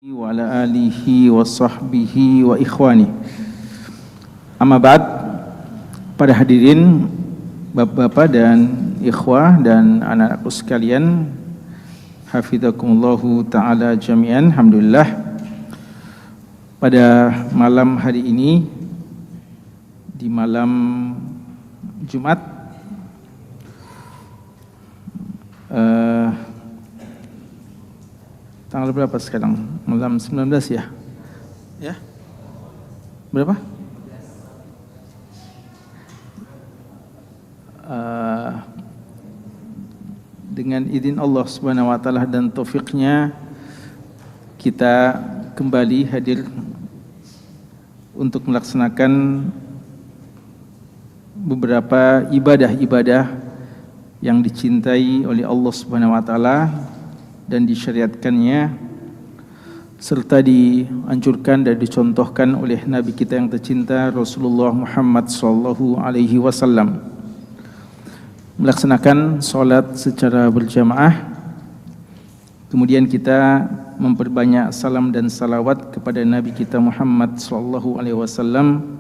wa ala alihi wa sahbihi wa ikhwani. Amma ba'd, para hadirin, bapak-bapak dan ikhwah dan anak-anakku sekalian, hafizakumullahu ta'ala jami'an. Alhamdulillah, pada malam hari ini, di malam Jumat, tanggal berapa sekarang? Malam 19 ya? Ya? Berapa? Dengan izin Allah Subhanahu wa taala dan taufiknya, kita kembali hadir untuk melaksanakan beberapa ibadah-ibadah yang dicintai oleh Allah Subhanahu wa taala dan disyariatkannya, serta dianjurkan dan dicontohkan oleh Nabi kita yang tercinta Rasulullah Muhammad sallallahu alaihi wasallam. Melaksanakan salat secara berjamaah, kemudian kita memperbanyak salam dan salawat kepada Nabi kita Muhammad sallallahu alaihi wasallam,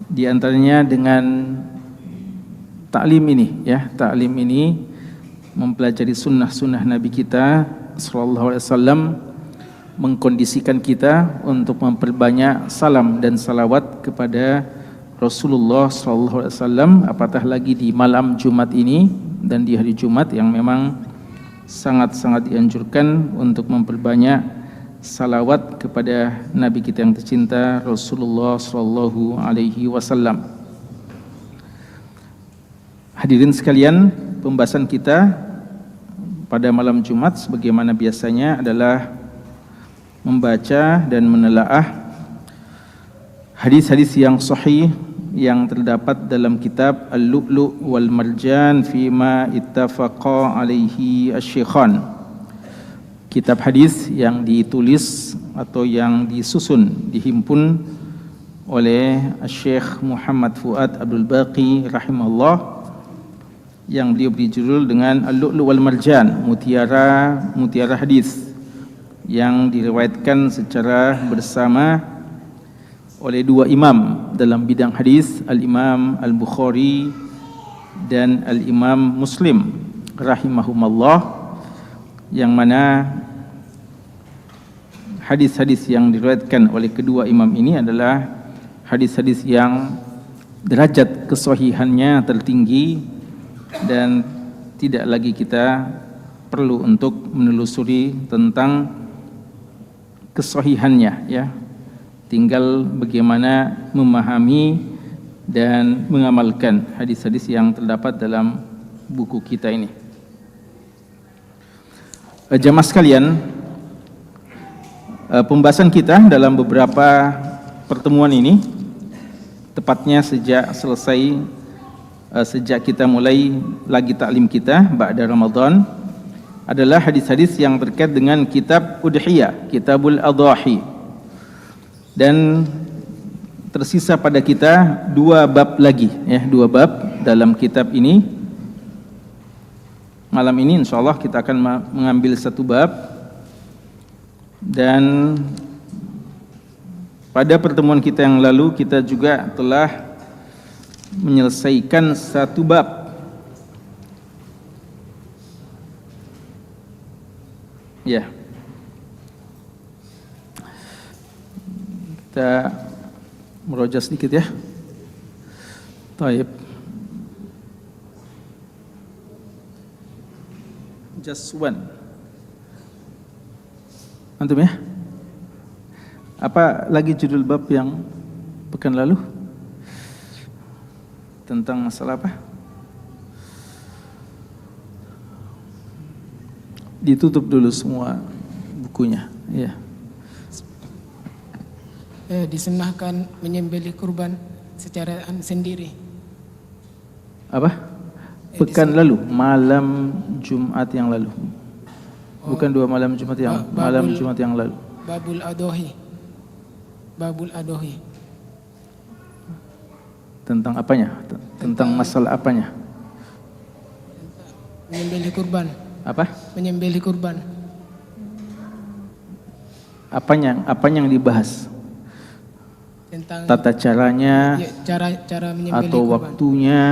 di antaranya dengan taklim ini, ya, taklim ini mempelajari sunnah-sunnah Nabi kita sallallahu alaihi wasallam, mengkondisikan kita untuk memperbanyak salam dan salawat kepada Rasulullah sallallahu alaihi wasallam, apatah lagi di malam Jumat ini dan di hari Jumat yang memang sangat-sangat dianjurkan untuk memperbanyak salawat kepada Nabi kita yang tercinta Rasulullah sallallahu alaihi wasallam. Hadirin sekalian, pembahasan kita pada malam Jumat sebagaimana biasanya adalah membaca dan menelaah hadis-hadis yang sahih yang terdapat dalam kitab Al-Lu'lu' wal Marjan fima ittafaqa alaihi asy-syaikhan. Kitab hadis yang ditulis atau yang disusun, dihimpun oleh Syekh Muhammad Fuad Abdul Baqi rahimahullah, yang beliau beri judul dengan Al-Lu'lu' wal Marjan, mutiara hadis, yang diriwayatkan secara bersama oleh dua imam dalam bidang hadis, Al-Imam Al-Bukhari dan Al-Imam Muslim rahimahumallah, yang mana hadis-hadis yang diriwayatkan oleh kedua imam ini adalah hadis-hadis yang derajat kesahihannya tertinggi dan tidak lagi kita perlu untuk menelusuri tentang kesahihannya, ya. Tinggal bagaimana memahami dan mengamalkan hadis-hadis yang terdapat dalam buku kita ini. Jamaah sekalian, pembahasan kita dalam beberapa pertemuan ini, tepatnya sejak kita mulai lagi taklim kita ba'da Ramadan, adalah hadis-hadis yang terkait dengan kitab Udhiyah, Kitabul Adhahi. Dan tersisa pada kita dua bab lagi, ya, dua bab dalam kitab ini. Malam ini insyaallah kita akan mengambil satu bab, dan pada pertemuan kita yang lalu kita juga telah menyelesaikan satu bab. Ya. Kita meroja sedikit, ya. Taib. Just one. Antum, ya? Apa lagi judul bab yang pekan lalu? Tentang masalah apa? Ditutup dulu semua bukunya, ya. Disunahkan menyembelih kurban secara sendiri. Apa? Pekan lalu, malam Jumat yang lalu. Bukan dua malam Jumat yang malam Jumat yang lalu. Babul Adhahi. Tentang apanya? Tentang masalah apanya? Menyembelih kurban. Apa? Menyembelih kurban. Apa yang dibahas? Tentang Tata caranya, ya, cara menyembelih atau kurban. waktunya,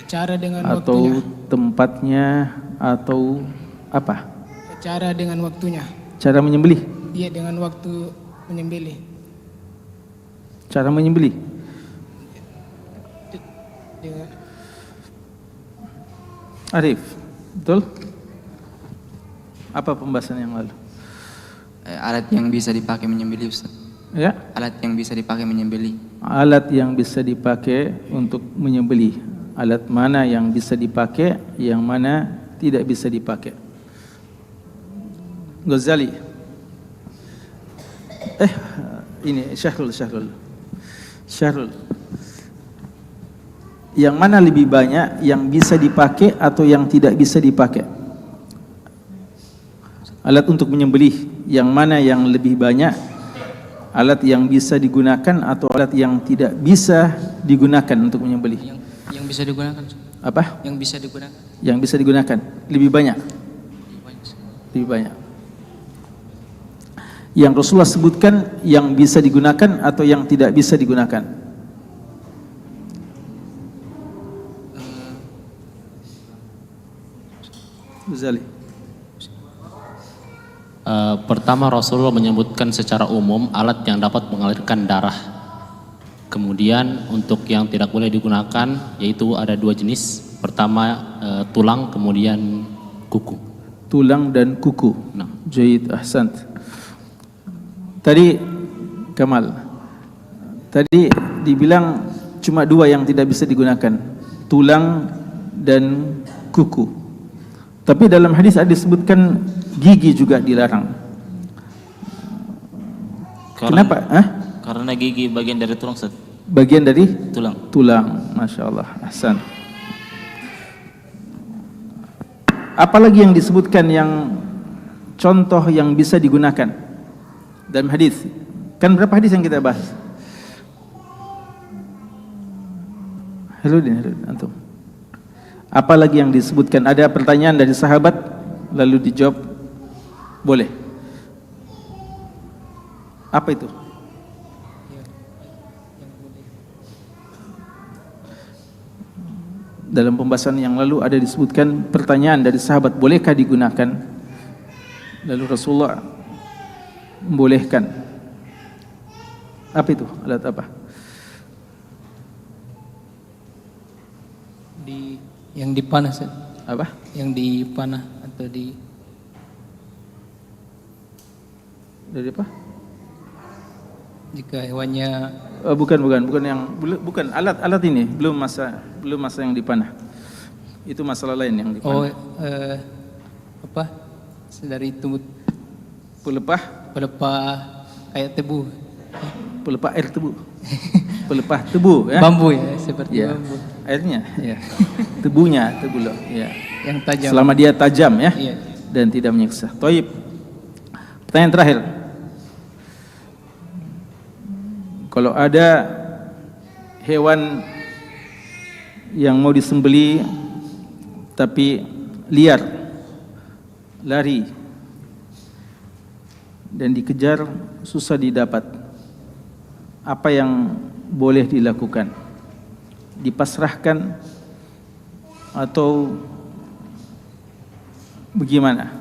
Cara dengan atau waktunya. tempatnya, atau apa? Cara dengan waktunya. Cara menyembelih. Iya, dengan waktu menyembelih. Cara menyembelih. Dengan Arif, betul? Apa pembahasan yang lalu? Alat yang bisa dipakai menyembelih, Ustaz. Ya, Alat yang bisa dipakai menyembelih. alat yang bisa dipakai untuk menyembelih. Alat mana yang bisa dipakai, yang mana tidak bisa dipakai. Ghazali. Ini Syahrul. Yang mana lebih banyak yang bisa dipakai atau yang tidak bisa dipakai? Alat untuk menyembelih, yang mana yang lebih banyak? Alat yang bisa digunakan atau alat yang tidak bisa digunakan untuk menyembelih? Yang bisa digunakan. Apa? Yang bisa digunakan. Yang bisa digunakan lebih banyak. Lebih banyak. Yang Rasulullah sebutkan yang bisa digunakan atau yang tidak bisa digunakan? Ghazali. Pertama, Rasulullah menyebutkan secara umum alat yang dapat mengalirkan darah. Kemudian untuk yang tidak boleh digunakan yaitu ada 2 jenis. Pertama tulang, kemudian kuku. Tulang dan kuku. Nah. Jaid, ahsant. Tadi Kamal, tadi dibilang cuma 2 yang tidak bisa digunakan, tulang dan kuku. Tapi dalam hadis ada disebutkan gigi juga dilarang. Kenapa? Karena gigi bagian dari tulang, Ustaz. Bagian dari Tulang. tulang. Masya Allah, ahsan. Apalagi yang disebutkan yang contoh yang bisa digunakan dalam hadis? Kan berapa hadis yang kita bahas? Halo antum. Apalagi yang disebutkan? Ada pertanyaan dari sahabat lalu dijawab, boleh. Apa itu? Dalam pembahasan yang lalu ada disebutkan pertanyaan dari sahabat, bolehkah digunakan? Lalu Rasulullah membolehkan. Apa itu? Alat apa? Yang dipanah, Ustaz. Apa? Yang dipanah atau di Dari apa? jika hewannya Bukan alat ini, belum masa yang dipanah. Itu masalah lain yang dipanah. apa? Dari tumbuh Pelepah kayak tebu. pelepah air tebu. Pelepah tebu ya. Bambu ya, seperti Ya. bambu. Airnya ya. Tebunya, tebu loh ya. Yang tajam. Selama dia tajam ya. Iya. Dan tidak menyiksa. Thaib. Pertanyaan terakhir. Kalau ada hewan yang mau disembeli tapi liar, lari dan dikejar susah didapat, apa yang boleh dilakukan? Dipasrahkan atau bagaimana?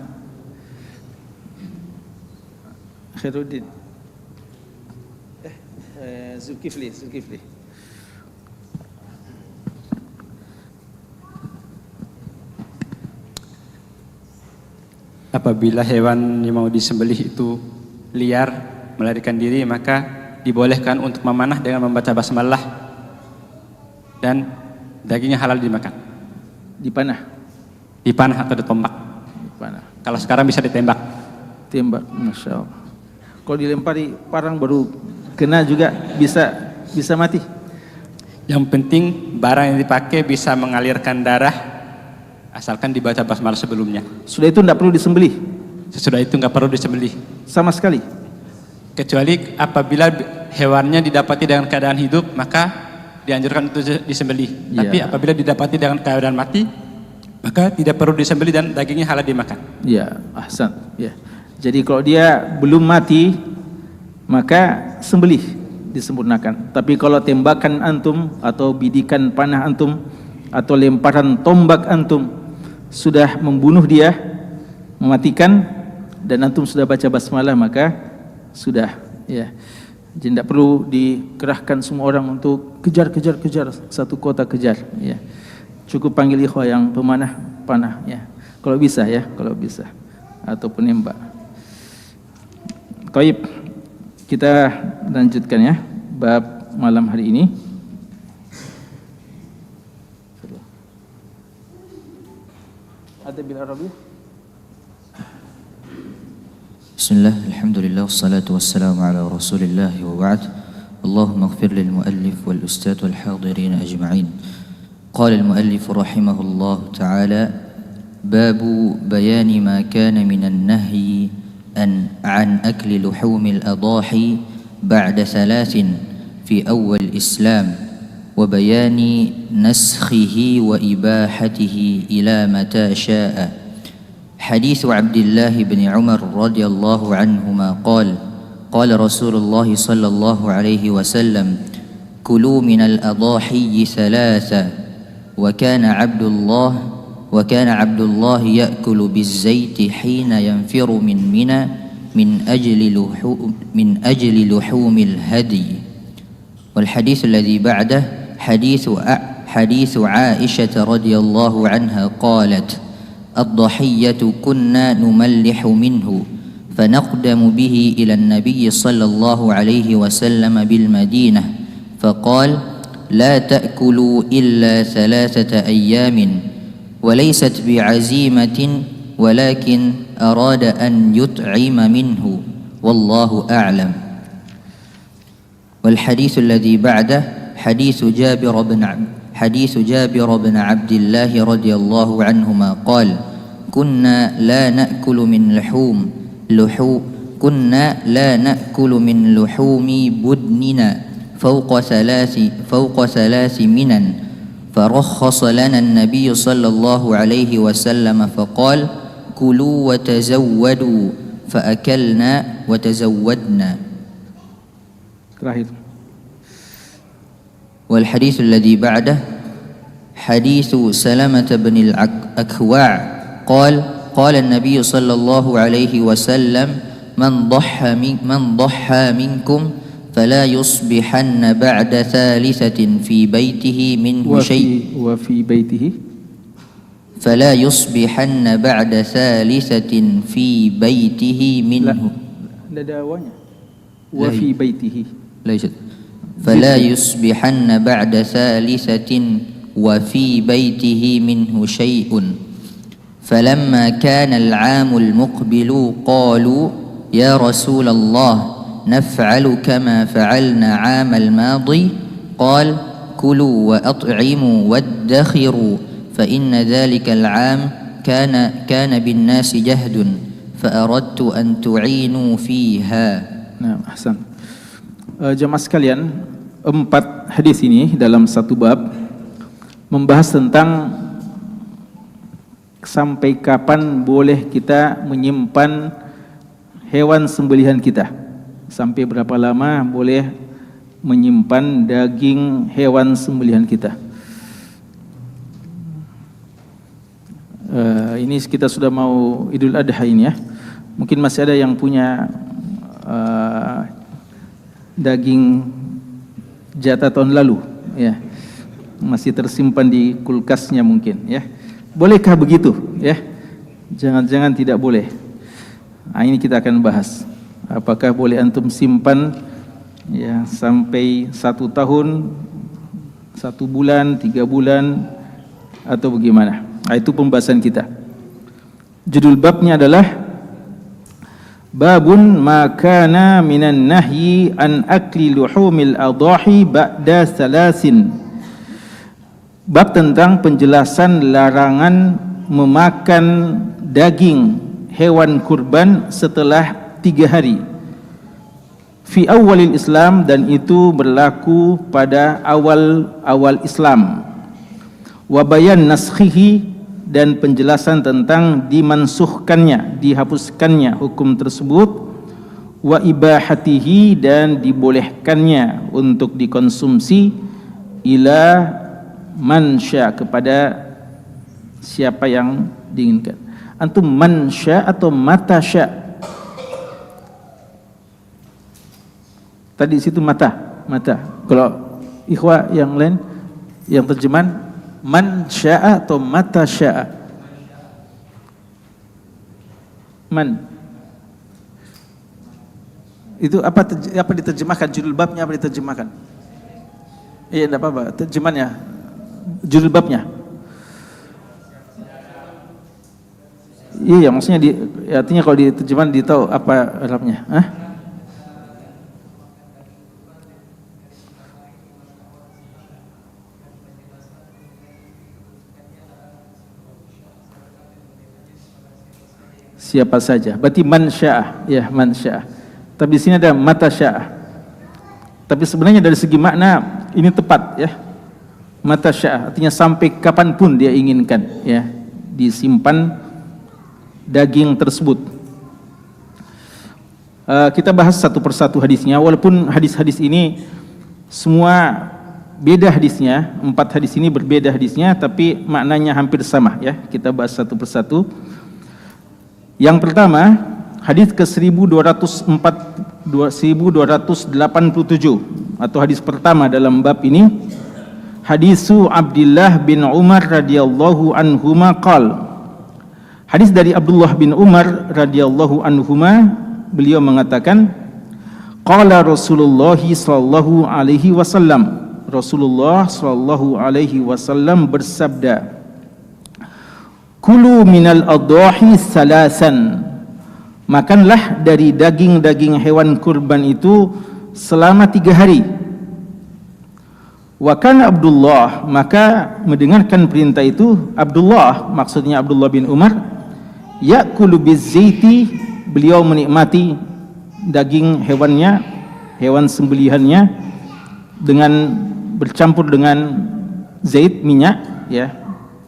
Khairuddin, Zulkifli. Apabila hewan yang mau disembelih itu liar, melarikan diri, maka dibolehkan untuk memanah dengan membaca basmalah dan dagingnya halal dimakan. Dipanah atau ditombak. Dipanah. Kalau sekarang bisa ditembak. Tembak, masya Allah. Kalau dilempari parang baru kena juga bisa mati. Yang penting barang yang dipakai bisa mengalirkan darah, asalkan dibaca basmalah sebelumnya. Sudah itu tidak perlu disembelih Sesudah itu nggak perlu disembelih, sama sekali. kecuali apabila hewannya didapati dengan keadaan hidup, maka dianjurkan untuk disembelih. Ya. Tapi apabila didapati dengan keadaan mati, maka tidak perlu disembelih dan dagingnya halal dimakan. Ya, ahsan. Ya. Jadi kalau dia belum mati, maka sembelih disempurnakan. Tapi kalau tembakan antum atau bidikan panah antum atau lemparan tombak antum sudah membunuh dia, mematikan, dan antum sudah baca basmalah, maka sudah, ya. Jadi tidak perlu dikerahkan semua orang untuk kejar satu kota kejar, ya. Cukup panggil ikhwah yang pemanah panah, ya. Kalau bisa, ya, kalau bisa, atau penembak. Baik, kita lanjutkan, ya, bab malam hari ini. Ada bil Arabi? Bismillah, alhamdulillah, wassalatu wassalamu ala rasulillah wa ba'd. Allahumma ighfir lil muallif wal ustad wal hadirin ajma'in. Qala al muallif rahimahullah ta'ala, babu bayani ma kana minan nahyi an akli luhumil adahi ba'da thalathin fi awal islam wa bayani naskhihi wa ibahatihi ila mata sya'a. حديث عبد الله بن عمر رضي الله عنهما قال قال رسول الله صلى الله عليه وسلم كلوا من الأضاحي ثلاثة وكان عبد الله يأكل بالزيت حين ينفر من منى من أجل لحوم الهدي. والحديث الذي بعده حديث عائشة رضي الله عنها قالت الضحية كنا نملح منه فنقدم به إلى النبي صلى الله عليه وسلم بالمدينة فقال لا تأكلوا إلا 3 أيام وليست بعزيمة ولكن أراد أن يطعم منه والله أعلم. والحديث الذي بعده حديث جابر بن عبد الله رضي الله عنهما قال كنا لا نأكل من لحوم بدننا فوق 3 منن فرخص لنا النبي صلى الله عليه وسلم فقال كلوا وتزودوا فأكلنا وتزودنا. Terakhir. والحديث الذي بعده حديث سلمة بن الأكوع قال النبي صلى الله عليه وسلم من ضحى منكم فلا يصبحن بعد 3 في بيته منه شيء فلا يصبحن بعد 3 في بيته منه وفي بيته ليست فلا يصبحن بعد 3 وفي بيته منه شيء. فلما كان العام المقبل قالوا يا رسول الله نفعل كما فعلنا عام الماضي قال كلوا وأطعموا وادخروا فإن ذلك العام كان بالناس جهد فأردت أن تعينوا فيها. Nah, ahsan. Jemaah sekalian, 4 hadis ini dalam satu bab membahas tentang sampai kapan boleh kita menyimpan hewan sembelihan kita, sampai berapa lama boleh menyimpan daging hewan sembelihan kita. Ini kita sudah mau Idul Adha ini, ya. Mungkin masih ada yang punya daging jatah tahun lalu, ya, masih tersimpan di kulkasnya mungkin, ya. Bolehkah begitu, ya? Jangan-jangan tidak boleh. Nah, ini kita akan bahas. Apakah boleh antum simpan, ya, sampai 1 tahun, 1 bulan, 3 bulan, atau bagaimana? Nah, itu pembahasan kita. Judul babnya adalah Babun ma kana minan nahyi an akli luhumil adahi ba'da 3. Bab tentang penjelasan larangan memakan daging hewan kurban setelah 3 hari. Fi awalil Islam, dan itu berlaku pada awal Islam. Wa bayan naskhihi, dan penjelasan tentang dimansuhkannya, dihapuskannya hukum tersebut, wa ibahatihi, dan dibolehkannya untuk dikonsumsi, ila man sya, kepada siapa yang diinginkan. Antum man sya atau mata sya? Tadi situ mata. Kalau ikhwah yang lain yang terjemahan man sya'a atau mata sya'a? Man. Itu apa diterjemahkan? Judul babnya apa diterjemahkan? Iya, enggak apa-apa. Terjemahannya, judul babnya. Iya, maksudnya artinya kalau diterjemahan ditahu apa Arabnya. Hah? Siapa saja. Berarti man sya'ah, ya, man sya'ah. Tapi di sini ada mata sya'ah. Tapi sebenarnya dari segi makna ini tepat, ya. Mata sya'ah artinya sampai kapanpun dia inginkan, ya, disimpan daging tersebut. Kita bahas satu persatu hadisnya, walaupun hadis-hadis ini semua beda hadisnya, 4 hadis ini berbeda hadisnya, tapi maknanya hampir sama, ya. Kita bahas satu persatu. Yang pertama, hadis ke 1287 atau hadis pertama dalam bab ini, hadisu Abdullah bin Umar radhiyallahu anhuma qala. Hadis dari Abdullah bin Umar radhiyallahu anhuma, beliau mengatakan, qala Rasulullah sallallahu alaihi wasallam, Rasulullah sallallahu alaihi wasallam bersabda, kulu minal adhahi salasan, makanlah dari daging-daging hewan kurban itu selama 3 hari. Wa kana Abdullah, maka mendengarkan perintah itu Abdullah, maksudnya Abdullah bin Umar, ya'kulu bizzaiti, beliau menikmati daging hewannya, hewan sembelihannya dengan bercampur dengan zait, minyak, ya,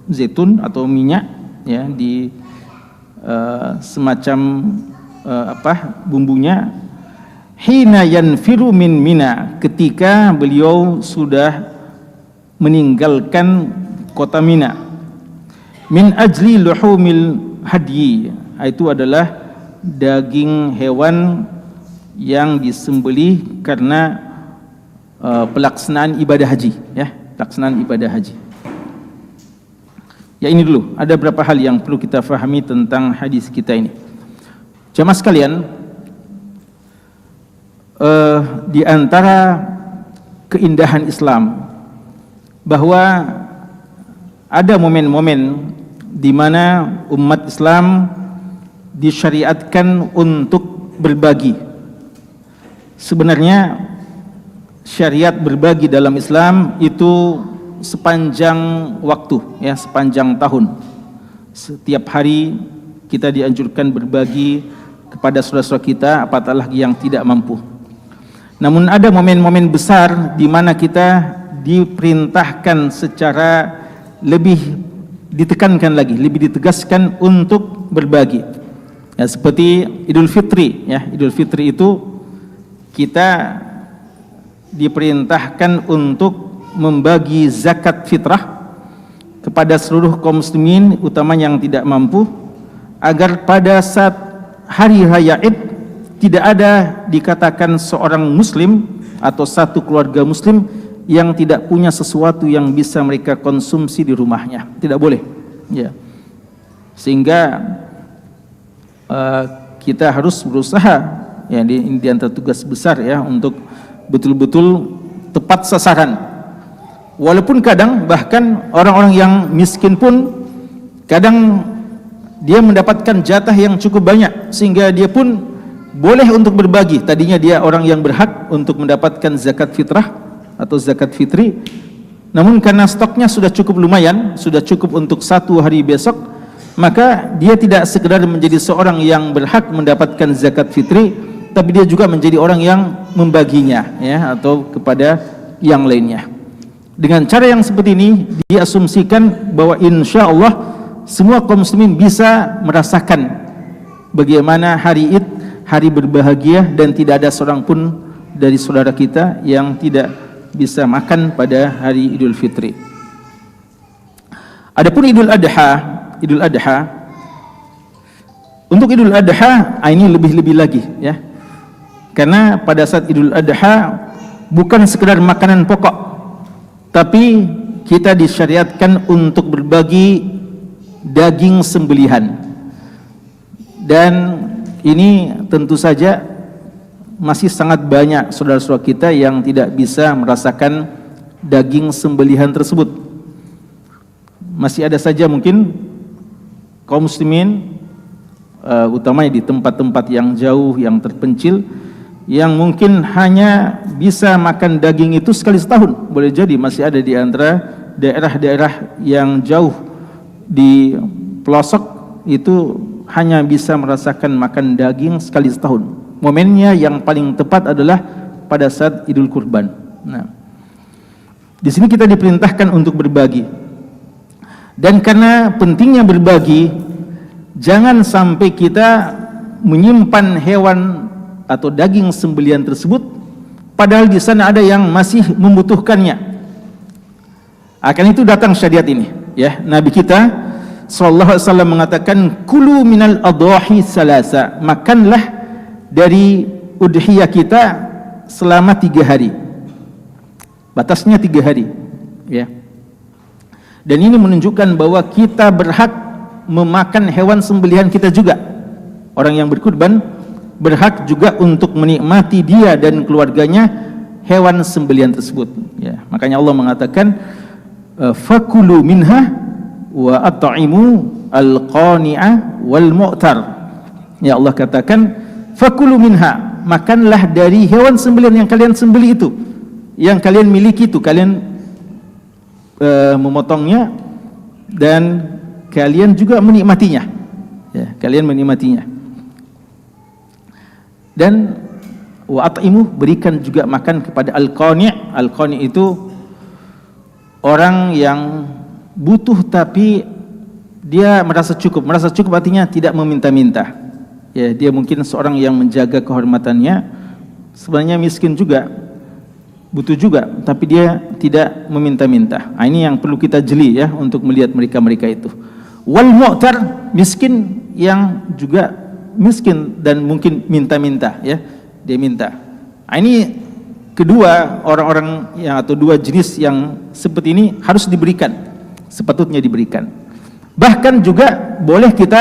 zaitun atau minyak, ya, di semacam bumbunya, hina yanfiru min Mina, ketika beliau sudah meninggalkan kota Mina, min ajli luhumil hadyi, itu adalah daging hewan yang disembelih karena pelaksanaan ibadah haji, ya, pelaksanaan ibadah haji. Ya, ini dulu, ada beberapa hal yang perlu kita fahami tentang hadis kita ini. Jamaah sekalian, di antara keindahan Islam bahwa ada momen-momen di mana umat Islam disyariatkan untuk berbagi. Sebenarnya syariat berbagi dalam Islam itu sepanjang waktu, ya, sepanjang tahun. Setiap hari kita dianjurkan berbagi kepada saudara-saudara kita, apatah lagi yang tidak mampu. Namun ada momen-momen besar di mana kita diperintahkan secara lebih ditekankan lagi, lebih ditegaskan untuk berbagi. Ya, seperti Idul Fitri, ya, Idul Fitri itu kita diperintahkan untuk membagi zakat fitrah kepada seluruh kaum muslimin, utama yang tidak mampu, agar pada saat hari raya Id tidak ada dikatakan seorang muslim atau satu keluarga muslim yang tidak punya sesuatu yang bisa mereka konsumsi di rumahnya. Tidak boleh, ya. Sehingga kita harus berusaha, ya, di antara tugas besar, ya, untuk betul-betul tepat sasaran. Walaupun kadang bahkan orang-orang yang miskin pun kadang dia mendapatkan jatah yang cukup banyak sehingga dia pun boleh untuk berbagi. Tadinya dia orang yang berhak untuk mendapatkan zakat fitrah atau zakat fitri, namun karena stoknya sudah cukup lumayan, sudah cukup untuk 1 hari besok, maka dia tidak sekedar menjadi seorang yang berhak mendapatkan zakat fitri, tapi dia juga menjadi orang yang membaginya, ya, atau kepada yang lainnya. Dengan cara yang seperti ini diasumsikan bahwa insya Allah semua kaum muslimin bisa merasakan bagaimana hari Id, hari berbahagia, dan tidak ada seorang pun dari saudara kita yang tidak bisa makan pada hari Idul Fitri. Adapun Idul Adha, untuk Idul Adha ini lebih-lebih lagi ya. Karena pada saat Idul Adha bukan sekedar makanan pokok, tapi kita disyariatkan untuk berbagi daging sembelihan. Dan ini tentu saja masih sangat banyak saudara-saudara kita yang tidak bisa merasakan daging sembelihan tersebut. Masih ada saja mungkin kaum muslimin, utamanya di tempat-tempat yang jauh, yang terpencil, yang mungkin hanya bisa makan daging itu sekali setahun. Boleh jadi masih ada di antara daerah-daerah yang jauh di pelosok itu hanya bisa merasakan makan daging sekali setahun. Momennya yang paling tepat adalah pada saat Idul Kurban. Nah, di sini kita diperintahkan untuk berbagi. Dan karena pentingnya berbagi, jangan sampai kita menyimpan hewan atau daging sembelihan tersebut padahal di sana ada yang masih membutuhkannya. Akan itu datang syariat ini ya. Nabi kita sallallahu alaihi wasallam mengatakan, kulu minal adhahi salasa, makanlah dari udhiyah kita selama 3 hari. Batasnya 3 hari ya. Dan ini menunjukkan bahwa kita berhak memakan hewan sembelihan kita juga. Orang yang berkurban berhak juga untuk menikmati dia dan keluarganya hewan sembelihan tersebut ya. Makanya Allah mengatakan fakulu minha wa at'imu al-qani'a wal mu'tar. Ya, Allah katakan fakulu minha, makanlah dari hewan sembelihan yang kalian sembelih itu, yang kalian miliki itu, kalian memotongnya dan kalian juga menikmatinya ya, kalian menikmatinya. Dan wa at'imu, berikan juga makan kepada al-qani'. Al-qani' itu orang yang butuh tapi dia merasa cukup. Merasa cukup artinya tidak meminta-minta. Ya, dia mungkin seorang yang menjaga kehormatannya, sebenarnya miskin juga, butuh juga, tapi dia tidak meminta-minta. Nah, ini yang perlu kita jeli ya untuk melihat mereka-mereka itu. Wal mu'tar, miskin yang juga miskin dan mungkin minta-minta ya, dia minta. Nah, ini kedua orang-orang yang atau dua jenis yang seperti ini harus diberikan, sepatutnya diberikan. Bahkan juga boleh kita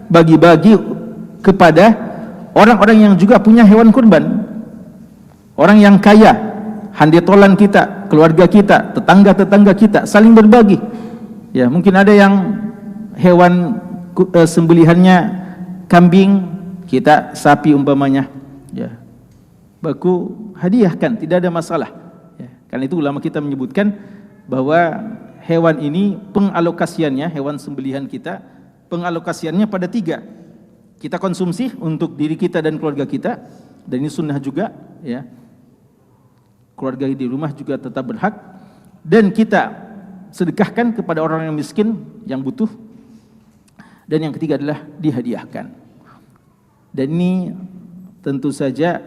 bagi-bagi kepada orang-orang yang juga punya hewan kurban, orang yang kaya, handetolan kita, keluarga kita, tetangga-tetangga kita, saling berbagi. Ya, mungkin ada yang hewan sembelihannya kambing, kita sapi umpamanya, ya, baku hadiahkan, tidak ada masalah. Ya, karena itu ulama kita menyebutkan bahwa hewan ini pengalokasiannya, hewan sembelihan kita, pengalokasiannya pada 3. Kita konsumsi untuk diri kita dan keluarga kita, dan ini sunnah juga, ya. Keluarga di rumah juga tetap berhak, dan kita sedekahkan kepada orang yang miskin, yang butuh. Dan yang ketiga adalah dihadiahkan. Dan ini tentu saja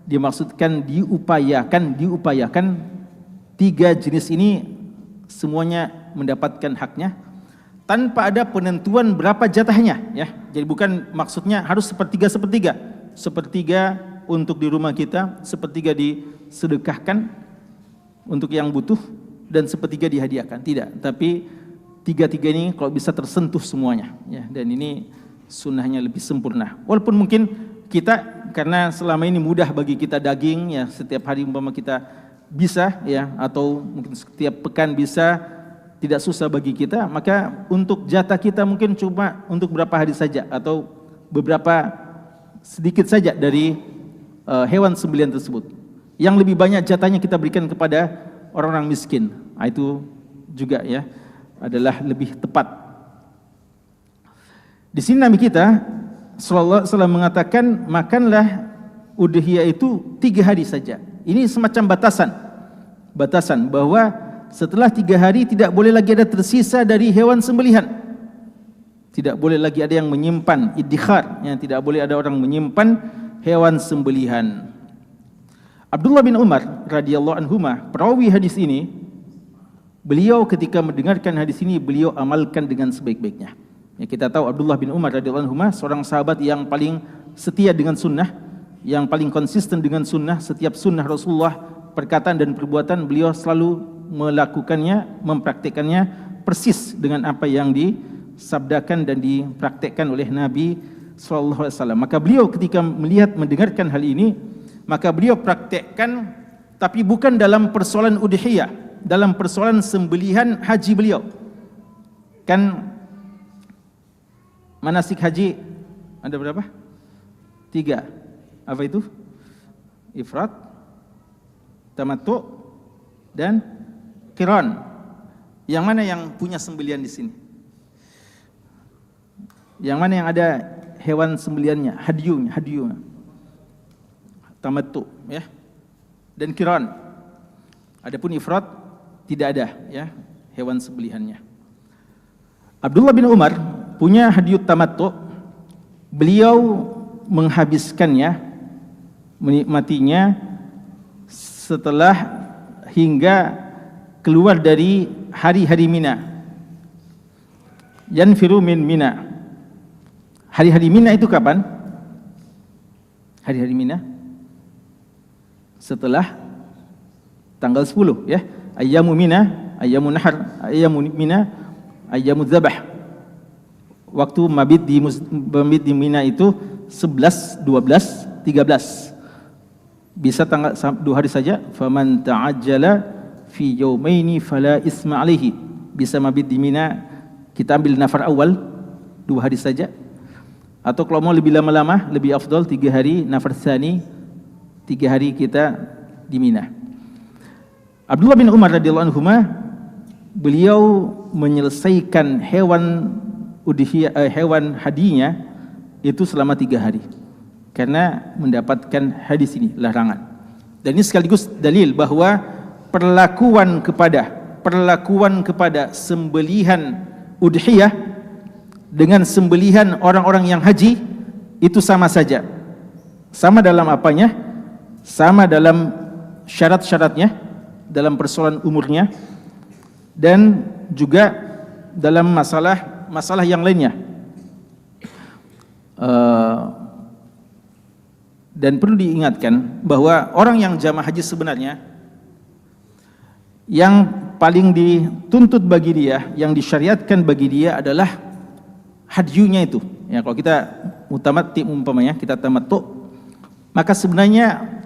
dimaksudkan diupayakan 3 jenis ini semuanya mendapatkan haknya tanpa ada penentuan berapa jatahnya ya. Jadi bukan maksudnya harus sepertiga untuk di rumah kita, sepertiga disedekahkan untuk yang butuh, dan sepertiga dihadiahkan. Tidak, tapi 3 ini kalau bisa tersentuh semuanya ya. Dan ini sunnahnya lebih sempurna. Walaupun mungkin kita karena selama ini mudah bagi kita daging ya, setiap hari umpama kita bisa ya, atau mungkin setiap pekan bisa, tidak susah bagi kita, maka untuk jatah kita mungkin cuma untuk berapa hari saja atau beberapa sedikit saja dari hewan sembelihan tersebut. Yang lebih banyak jatahnya kita berikan kepada orang-orang miskin. Nah, itu juga ya adalah lebih tepat. Di sini Nabi kita sallallahu alaihi wasallam mengatakan, makanlah udhiyah itu 3 hari saja. Ini semacam batasan bahwa setelah 3 hari tidak boleh lagi ada tersisa dari hewan sembelihan. Tidak boleh lagi ada yang menyimpan iddikhar, yang tidak boleh ada orang menyimpan hewan sembelihan. Abdullah bin Umar radhiyallahu anhuma, perawi hadis ini, beliau ketika mendengarkan hadis ini beliau amalkan dengan sebaik-baiknya. Ya, kita tahu Abdullah bin Umar radhiyallahu anhuma seorang sahabat yang paling setia dengan sunnah, yang paling konsisten dengan sunnah. Setiap sunnah Rasulullah, perkataan dan perbuatan beliau selalu melakukannya, mempraktikkannya persis dengan apa yang disabdakan dan dipraktikkan oleh Nabi sallallahu alaihi wasallam. Maka beliau ketika mendengarkan hal ini, maka beliau praktekkan, tapi bukan dalam persoalan udhiyah, dalam persoalan sembelihan haji beliau. Kan manasik haji ada berapa? 3. Apa itu? Ifrat, tamattu, dan qiran. Yang mana yang punya sembelihan di sini? Yang mana yang ada hewan sembelihannya, hadyunya? Tamattu, ya. Dan qiran. Adapun ifrat tidak ada, ya, hewan sembelihannya. Abdullah bin Umar punya hadyut tamattu. Beliau menghabiskannya, menikmatinya setelah hingga keluar dari hari-hari Mina. Yanfiru min Mina. Hari-hari Mina itu kapan? Hari-hari Mina setelah tanggal 10, ya. Ayyamu Mina, ayyamu nahar, ayyamu Mina, ayyamu dzabah. Waktu mabit di Mina itu 11, 12, 13. Bisa tanggal 2 hari saja. Faman ta'ajjala fi yaumaini fala isma alaihi. Bisa mabit di Mina, kita ambil nafar awal 2 hari saja. Atau kalau mau lebih lama-lama, lebih afdal 3 hari, nafar tsani 3 hari kita di Mina. Abdullah bin Umar radhiyallahu anhu, beliau menyelesaikan hewan udhiyah, hewan hadinya itu selama 3 hari karena mendapatkan hadis ini, larangan. Dan ini sekaligus dalil bahwa perlakuan kepada sembelihan udhiyah dengan sembelihan orang-orang yang haji itu sama saja. Sama dalam apanya? Sama dalam syarat-syaratnya, dalam persoalan umurnya, dan juga dalam masalah yang lainnya. Dan perlu diingatkan bahwa orang yang jamaah haji sebenarnya yang paling dituntut bagi dia, yang disyariatkan bagi dia adalah hadyunya itu. Ya, kalau kita mutamatti umpamanya, kita tamattu, maka sebenarnya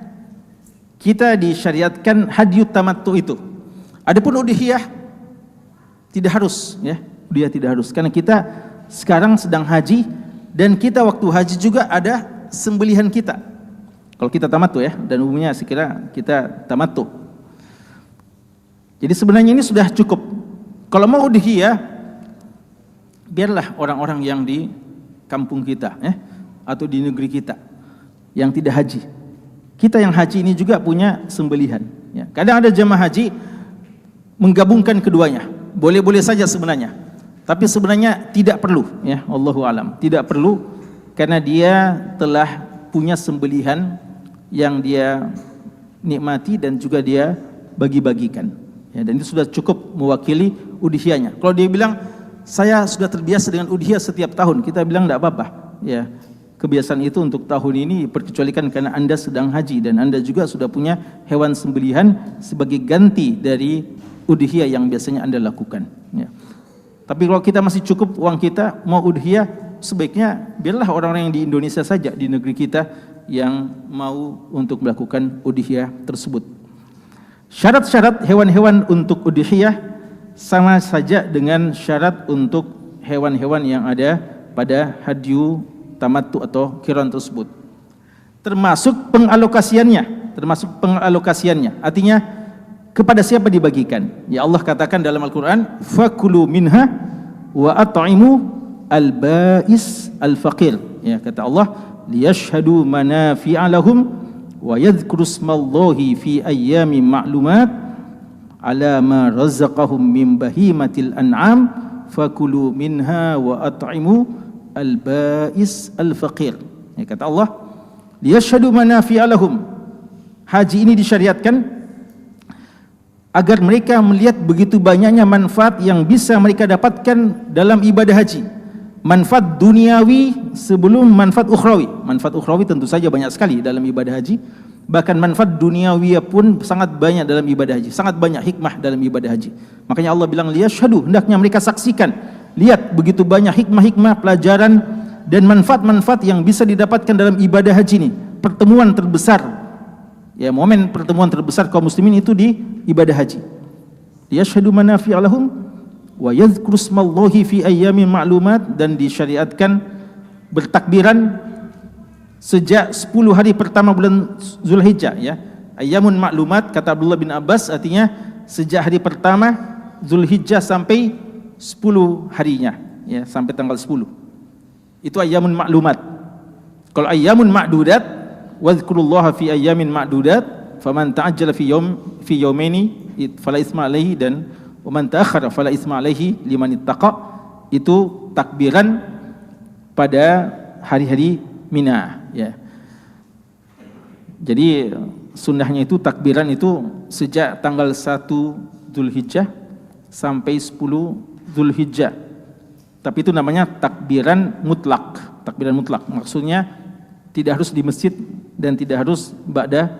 kita disyariatkan hadyu tamattu itu. Adapun udhiyah tidak harus, ya. Udhiyah tidak harus karena kita sekarang sedang haji dan kita waktu haji juga ada sembelihan kita. Kalau kita tamattu, ya, dan umumnya sekira kita tamattu. Jadi sebenarnya ini sudah cukup. Kalau mau udhiyah, biarlah orang-orang yang di kampung kita, ya, atau di negeri kita yang tidak haji. Kita yang haji ini juga punya sembelihan, ya. Kadang ada jemaah haji menggabungkan keduanya. Boleh-boleh saja sebenarnya, tapi sebenarnya tidak perlu, ya. Allahu alam, tidak perlu karena dia telah punya sembelihan yang dia nikmati dan juga dia bagi-bagikan, ya, dan itu sudah cukup mewakili udhiyahnya. Kalau dia bilang saya sudah terbiasa dengan udhiyah setiap tahun, kita bilang tidak apa-apa, ya. Kebiasaan itu untuk tahun ini diperkecualikan karena Anda sedang haji dan Anda juga sudah punya hewan sembelihan sebagai ganti dari udhiyah yang biasanya Anda lakukan, ya. Tapi kalau kita masih cukup uang kita, mau udhiyah, sebaiknya biarlah orang-orang yang di Indonesia saja, di negeri kita, yang mau untuk melakukan udhiyah tersebut. Syarat-syarat hewan-hewan untuk udhiyah sama saja dengan syarat untuk hewan-hewan yang ada pada hadyu tamattu atau qiran tersebut. Termasuk pengalokasiannya. Artinya kepada siapa dibagikan? Ya, Allah katakan dalam Al-Qur'an, fakulu minha wa at'imu al-ba'is al-faqir. Ya, kata Allah, liyashhadu manafi'a lahum wa yadhkuru ismallahi fi ayyamin ma'lumat ala ma razaqahum min bahimatil an'am fakulu minha wa at'imu al-ba'is al-faqir. Ya, kata Allah, liyashhadu manafi'a lahum. Haji ini disyariatkan agar mereka melihat begitu banyaknya manfaat yang bisa mereka dapatkan dalam ibadah haji. Manfaat duniawi sebelum manfaat ukhrawi. Manfaat ukhrawi tentu saja banyak sekali dalam ibadah haji. Bahkan manfaat duniawi pun sangat banyak dalam ibadah haji. Sangat banyak hikmah dalam ibadah haji. Makanya Allah bilang liyashhadu, hendaknya mereka saksikan. Lihat begitu banyak hikmah-hikmah, pelajaran dan manfaat-manfaat yang bisa didapatkan dalam ibadah haji ini. Pertemuan terbesar, ya, momen pertemuan terbesar kaum muslimin itu di ibadah haji. Liyashhadu manafi'a lahum wa yadhkuru smallahi fi ayyamin ma'lumat, dan disyariatkan bertakbiran sejak 10 hari pertama bulan Zulhijjah, ya. Ayyamun ma'lumat kata Abdullah bin Abbas artinya sejak hari pertama Zulhijjah sampai 10 harinya, ya, sampai tanggal 10. Itu ayyamun ma'lumat. Kalau ayyamun ma'dudat, wadhkurullaha fi ayyamin ma'dudat, faman ta'ajjala fi yawmaini fala isma alaihi, dan waman ta'akhkhara fala isma alaihi liman ittaqa. Itu takbiran pada hari-hari Mina, ya. Jadi sunnahnya itu takbiran itu sejak tanggal 1 Zulhijjah sampai 10 Zulhijjah. Tapi itu namanya takbiran mutlak. Takbiran mutlak maksudnya tidak harus di masjid dan tidak harus ba'da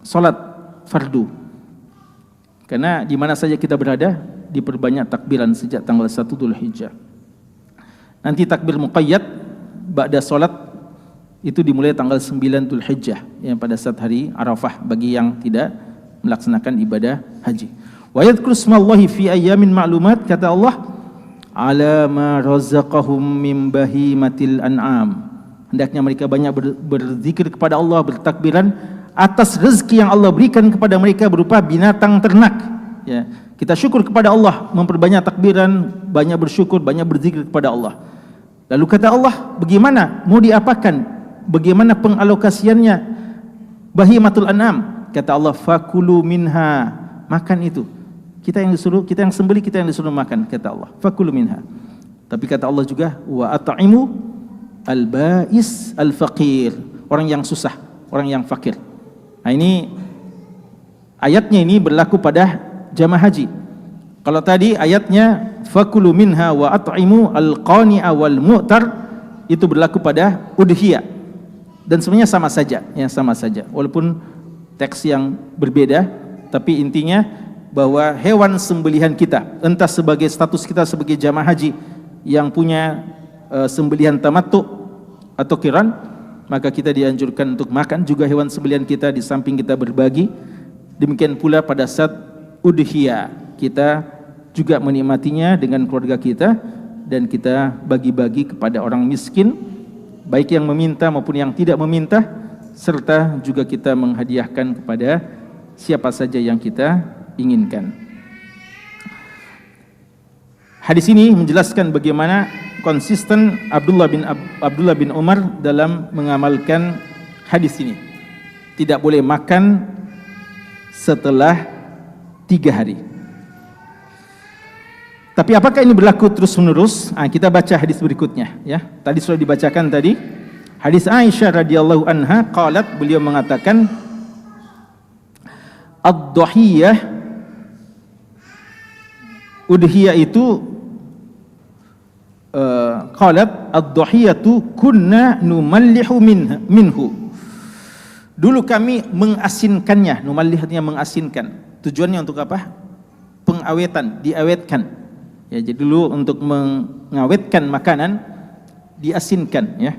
salat fardu. Karena di mana saja kita berada diperbanyak takbiran sejak tanggal 1 Zulhijjah. Nanti takbir muqayyad ba'da salat itu dimulai tanggal 9 Dzulhijjah, yang pada saat hari Arafah bagi yang tidak melaksanakan ibadah haji. Wa yadhkuru smallahi fi ayyamin ma'lumat, kata Allah, ala ma razaqahum min bahimatil an'am. Hendaknya mereka banyak berzikir kepada Allah, bertakbiran atas rezeki yang Allah berikan kepada mereka berupa binatang ternak, ya. Kita syukur kepada Allah, memperbanyak takbiran, banyak bersyukur, banyak berzikir kepada Allah. Lalu kata Allah, bagaimana mau diapakan? Bagaimana pengalokasiannya? Bahimatul an'am, kata Allah, fakulu minha, makan itu. Kita yang disuruh, kita yang sembelih, kita yang disuruh makan, kata Allah, fakulu minha. Tapi kata Allah juga, wa at'imu al-ba'is al-faqir, orang yang susah, orang yang fakir. Nah, ini ayatnya ini berlaku pada jamaah haji. Kalau tadi ayatnya fakulu minha wa at'imu al-qani'a wal mu'tar, itu berlaku pada udhiyah. Dan sebenarnya sama saja, ya, sama saja. Walaupun teks yang berbeda, tapi intinya bahwa hewan sembelihan kita, entah sebagai status kita sebagai jamaah haji yang punya sembelihan tamattu atau qiran, maka kita dianjurkan untuk makan juga hewan sembelihan kita di samping kita berbagi. Demikian pula pada saat udhiyah, kita juga menikmatinya dengan keluarga kita dan kita bagi-bagi kepada orang miskin, baik yang meminta maupun yang tidak meminta, serta juga kita menghadiahkan kepada siapa saja yang kita inginkan. Hadis ini menjelaskan bagaimana konsisten Abdullah bin Umar dalam mengamalkan hadis ini. Tidak boleh makan setelah 3 hari. Tapi apakah ini berlaku terus-menerus? Kita baca hadis berikutnya, ya. Tadi sudah dibacakan tadi. Hadis Aisyah radhiyallahu anha qalat, beliau mengatakan, ad-dhahiyah, udhiyah itu qalat ad-dhahiyatu kunna numallihu minhu. Dulu kami mengasinkannya. Numallih artinya mengasinkan. Tujuannya untuk apa? Pengawetan, diawetkan. Ya, jadi dulu untuk mengawetkan makanan diasinkan, ya.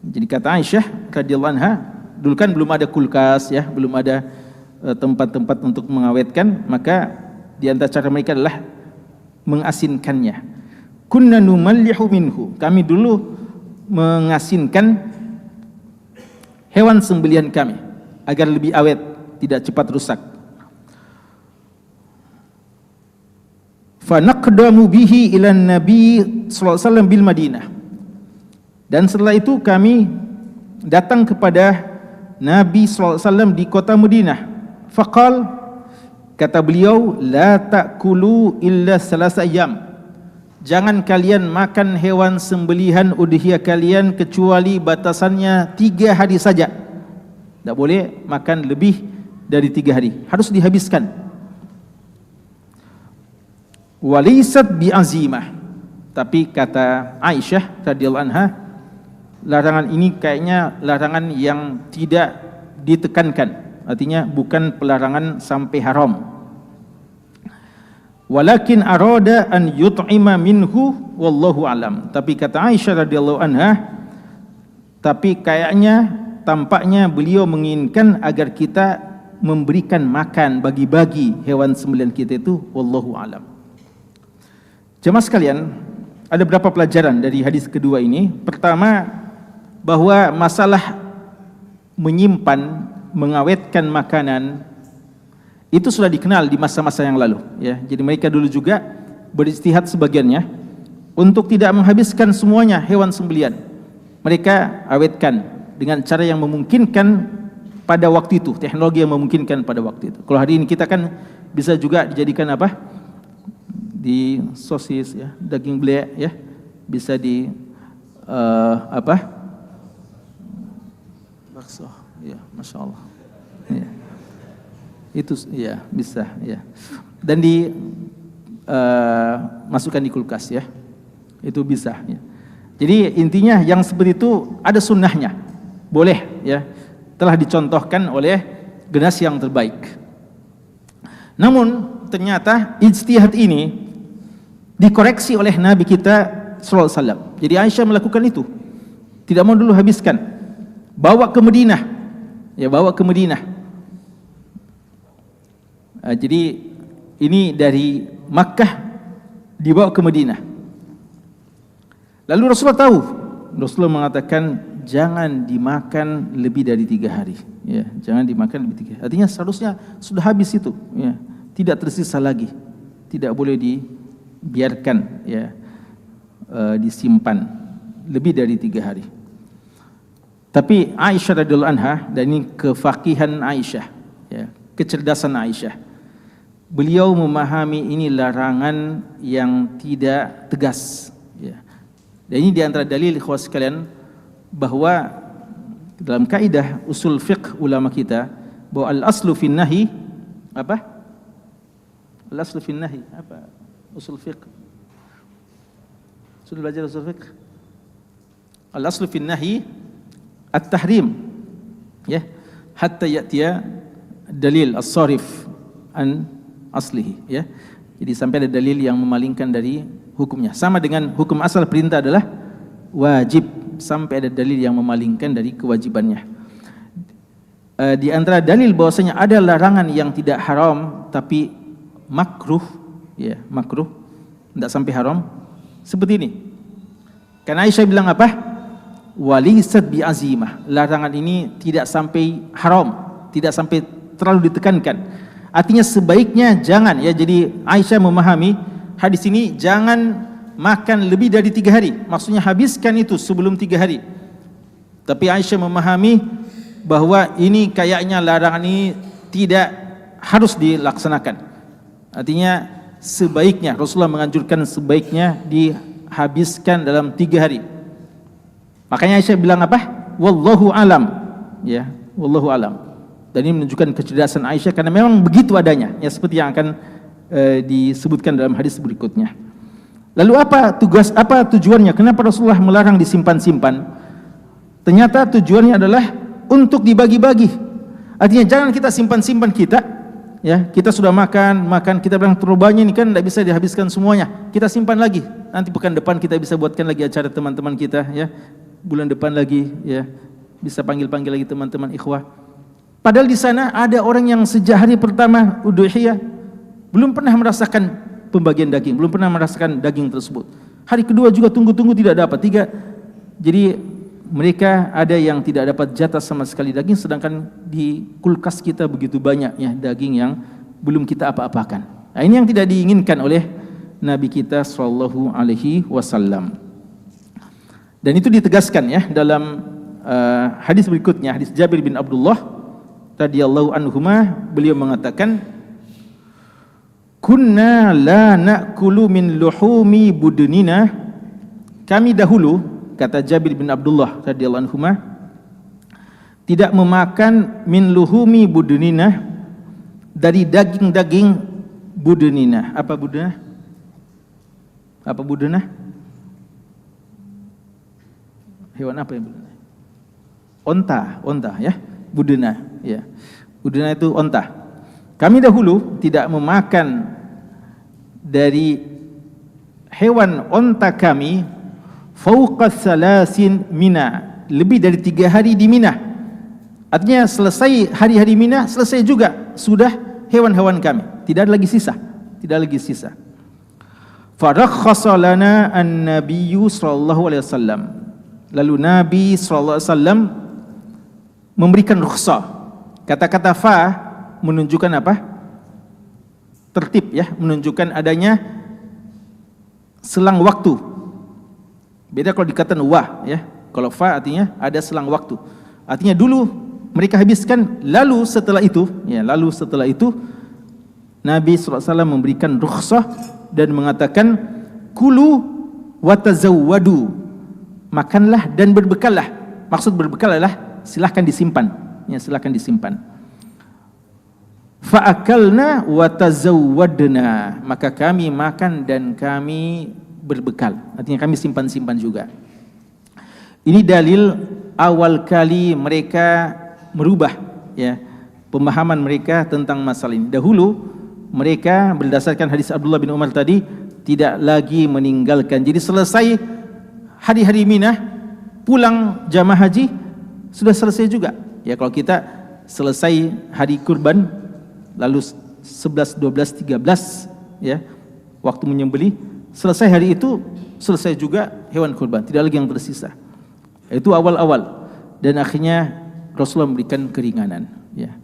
Jadi kata Aisyah radhiyallahu anha, dulu kan belum ada kulkas, ya, belum ada tempat-tempat untuk mengawetkan, maka di antara cara mereka adalah mengasinkannya. Kunna numallihu minhu, kami dulu mengasinkan hewan sembelihan kami agar lebih awet, tidak cepat rusak. Fa naqdamu bihi ila Nabi sallallahu alaihi wasallam bil Madinah. Dan setelah itu kami datang kepada Nabi sallallahu alaihi wasallam di kota Madinah. Faqal, kata beliau, la ta'kulu illa 3 ayyam. jangan kalian makan hewan sembelihan udhiyah kalian kecuali batasannya 3 hari saja. Tak boleh makan lebih dari 3 hari, harus dihabiskan. Walaysat bi'azimah, tapi kata Aisyah radhiyallahu anha, larangan ini kayaknya larangan yang tidak ditekankan, artinya bukan pelarangan sampai haram. Walakin arada an yut'ima minhu wallahu alam, tapi kata Aisyah radhiyallahu anha, tapi kayaknya tampaknya beliau menginginkan agar kita memberikan makan, bagi-bagi hewan sembelihan kita itu, wallahu alam. Jemaah sekalian, ada beberapa pelajaran dari hadis kedua ini. Pertama, bahwa masalah menyimpan, mengawetkan makanan itu sudah dikenal di masa-masa yang lalu, ya. Jadi mereka dulu juga berijtihad sebagiannya untuk tidak menghabiskan semuanya hewan sembelihan. Mereka awetkan dengan cara yang memungkinkan pada waktu itu, teknologi yang memungkinkan pada waktu itu. Kalau hari ini kita kan bisa juga dijadikan apa? Di sosis, ya, daging blek, ya, bisa di bakso, ya, masya Allah, ya. Itu ya bisa, ya, dan di masukkan di kulkas, ya, itu bisa, ya. Jadi intinya yang seperti itu ada sunnahnya, boleh, ya, telah dicontohkan oleh generasi yang terbaik. Namun ternyata ijtihad ini dikoreksi oleh Nabi kita sallallahu alaihi wasallam. Jadi Aisyah melakukan itu, tidak mau dulu habiskan, bawa ke Madinah, ya, bawa ke Madinah. Jadi ini dari Makkah dibawa ke Madinah. Lalu Rasulullah tahu, Rasulullah mengatakan jangan dimakan lebih dari 3 hari, ya, jangan dimakan lebih 3 hari. Artinya seharusnya sudah habis itu, ya, tidak tersisa lagi, tidak boleh dibiarkan, ya, disimpan lebih dari 3 hari. Tapi Aisyah radhiyallahu anha, dan ini kefaqihan Aisyah, ya, kecerdasan Aisyah, beliau memahami ini larangan yang tidak tegas, ya. Dan ini diantara dalil ikhwah sekalian bahwa dalam kaidah usul fiqh ulama kita bahwa al-aslu fin nahi apa? Al-aslu fin nahi apa? Usul fiqh. Sudah belajar usul fiqh? Al-aslu fin nahi at-tahrim, ya, hatta ya'tiya dalil as-sarif an aslihi, ya. Jadi sampai ada dalil yang memalingkan dari hukumnya. Sama dengan hukum asal perintah adalah wajib sampai ada dalil yang memalingkan dari kewajibannya. Di antara dalil bahwasanya ada larangan yang tidak haram tapi makruh, ya, makruh, tidak sampai haram, seperti ini. Karena Aisyah bilang apa? Walisat bi'azimah, larangan ini tidak sampai haram, tidak sampai terlalu ditekankan. Artinya sebaiknya jangan, ya. Jadi Aisyah memahami hadis ini jangan makan lebih dari 3 hari, maksudnya habiskan itu sebelum 3 hari. Tapi Aisyah memahami bahwa ini kayaknya larangan ini tidak harus dilaksanakan. Artinya sebaiknya, Rasulullah menganjurkan sebaiknya dihabiskan dalam 3 hari. Makanya Aisyah bilang apa? Wallahu alam, ya, wallahu alam. Dan ini menunjukkan kecerdasan Aisyah karena memang begitu adanya, ya, seperti yang akan disebutkan dalam hadis berikutnya. Lalu apa tujuannya? Kenapa Rasulullah melarang disimpan-simpan? Ternyata tujuannya adalah untuk dibagi-bagi. Artinya jangan kita simpan-simpan kita, ya, kita sudah makan, kita bilang terlalu banyak ini kan tidak bisa dihabiskan semuanya. Kita simpan lagi. Nanti pekan depan kita bisa buatkan lagi acara teman-teman kita, ya. Bulan depan lagi, ya, bisa panggil-panggil lagi teman-teman ikhwah. Padahal di sana ada orang yang sejak hari pertama udhiyah belum pernah merasakan pembagian daging, belum pernah merasakan daging tersebut. Hari kedua juga tunggu-tunggu tidak dapat, 3. Jadi mereka ada yang tidak dapat jatah sama sekali daging, sedangkan di kulkas kita begitu banyak, ya, daging yang belum kita apa-apakan. Nah, ini yang tidak diinginkan oleh Nabi kita sallallahu alaihi wasallam. Dan itu ditegaskan, ya, dalam hadis berikutnya, hadis Jabir bin Abdullah radhiyallahu anhuma, beliau mengatakan kunna la na'kulu min luhumi budnina, kami dahulu, kata Jabir bin Abdullah radhiyallahu anhuma, tidak memakan min luhumi budnina, dari daging-daging budnina. Apa budnina? Apa budnina? Hewan apa yang budnina? Onta ya, budnina ya. Budnina itu onta. Kami dahulu tidak memakan dari hewan onta kami fauqa salasin mina, lebih dari 3 hari di Mina. Artinya selesai hari-hari Mina, selesai juga sudah hewan-hewan kami, tidak ada lagi sisa, tidak lagi sisa. Farakhasa lana an-nabiyyu sallallahu alaihi wasallam, lalu Nabi sallallahu alaihi wasallam memberikan rukhsah. Kata-kata fa menunjukkan apa? Tertib ya, menunjukkan adanya selang waktu. Beda kalau dikatakan wa ya. Kalau fa artinya ada selang waktu. Artinya dulu mereka habiskan, lalu setelah itu Nabi SAW memberikan rukhsah dan mengatakan kulu wa tazawwadu, makanlah dan berbekallah. Maksud berbekal adalah silahkan disimpan ya, silahkan disimpan. Fa'akalna wa tazawwadna, maka kami makan dan kami berbekal. Artinya kami simpan-simpan juga. Ini dalil awal kali mereka merubah ya pemahaman mereka tentang masalah ini. Dahulu mereka berdasarkan hadis Abdullah bin Umar tadi tidak lagi meninggalkan. Jadi selesai hari-hari Mina, pulang jamaah haji sudah selesai juga. Ya kalau kita selesai hari kurban, lalu 11, 12, 13 ya waktu menyembelih, selesai hari itu selesai juga hewan kurban, tidak lagi yang tersisa. Itu awal-awal, dan akhirnya Rasulullah memberikan keringanan ya.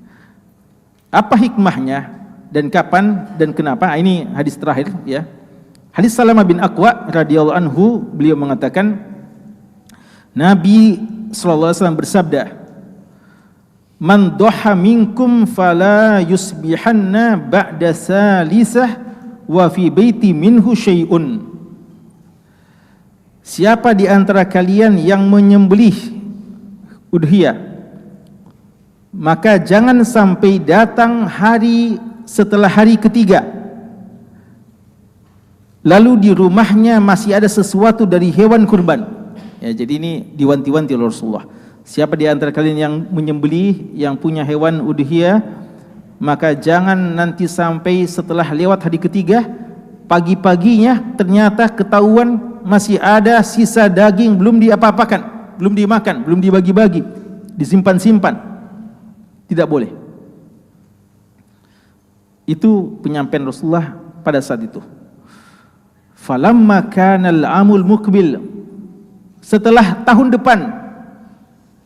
Apa hikmahnya dan kapan dan kenapa? Ini hadis terakhir ya. Hadis Salamah bin Aqwa radhiyallahu anhu, beliau mengatakan Nabi sallallahu alaihi wasallam bersabda, man doha minkum fala yusbihanna ba'da salisah wa fi baiti minhu syai'un. Siapa di antara kalian yang menyembelih udhiyah, maka jangan sampai datang hari setelah hari ketiga lalu di rumahnya masih ada sesuatu dari hewan kurban ya. Jadi ini diwanti-wanti oleh Rasulullah. Siapa di antara kalian yang menyembelih, yang punya hewan udhiyah, maka jangan nanti sampai setelah lewat hari ketiga, pagi-paginya ternyata ketahuan masih ada sisa daging belum diapa-apakan, belum dimakan, belum dibagi-bagi, disimpan-simpan. Tidak boleh. Itu penyampaian Rasulullah pada saat itu. Falamma kanal amul mukbil, setelah tahun depan.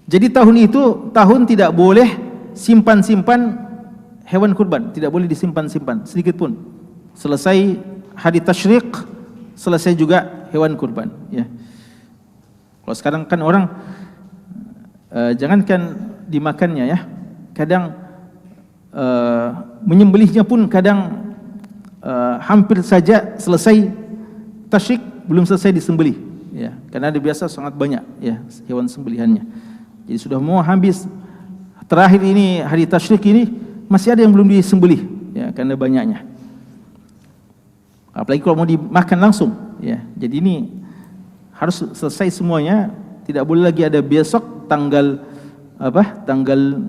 Jadi tahun itu tahun tidak boleh simpan-simpan hewan kurban, tidak boleh disimpan-simpan sedikit pun. Selesai hari tasyrik, selesai juga hewan kurban ya. Kalau sekarang kan orang jangankan dimakannya ya, kadang menyembelihnya pun kadang hampir saja selesai tasyrik belum selesai disembelih ya, karena ada biasa sangat banyak ya hewan sembelihannya. Jadi sudah mau habis, terakhir ini hari tasyrik ini masih ada yang belum disembelih ya, karena banyaknya. Apalagi kalau mau dimakan langsung ya. Jadi ini harus selesai semuanya, tidak boleh lagi ada besok tanggal apa? Tanggal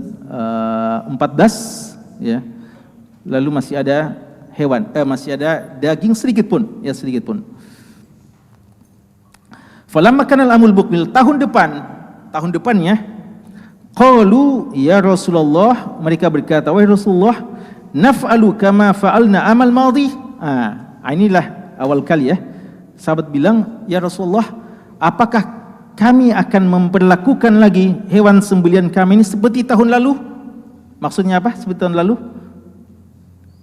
14 ya. Lalu masih ada hewan, masih ada daging sedikit pun ya, sedikit pun. Falamma kana al-amul bukmil, tahun depannya qalu ya Rasulullah, mereka berkata, wahai Rasulullah, naf'alu kama fa'alna amal madhi. Inilah awal kali ya sahabat bilang, ya Rasulullah, apakah kami akan memperlakukan lagi hewan sembelihan kami ini seperti tahun lalu? Maksudnya apa seperti tahun lalu?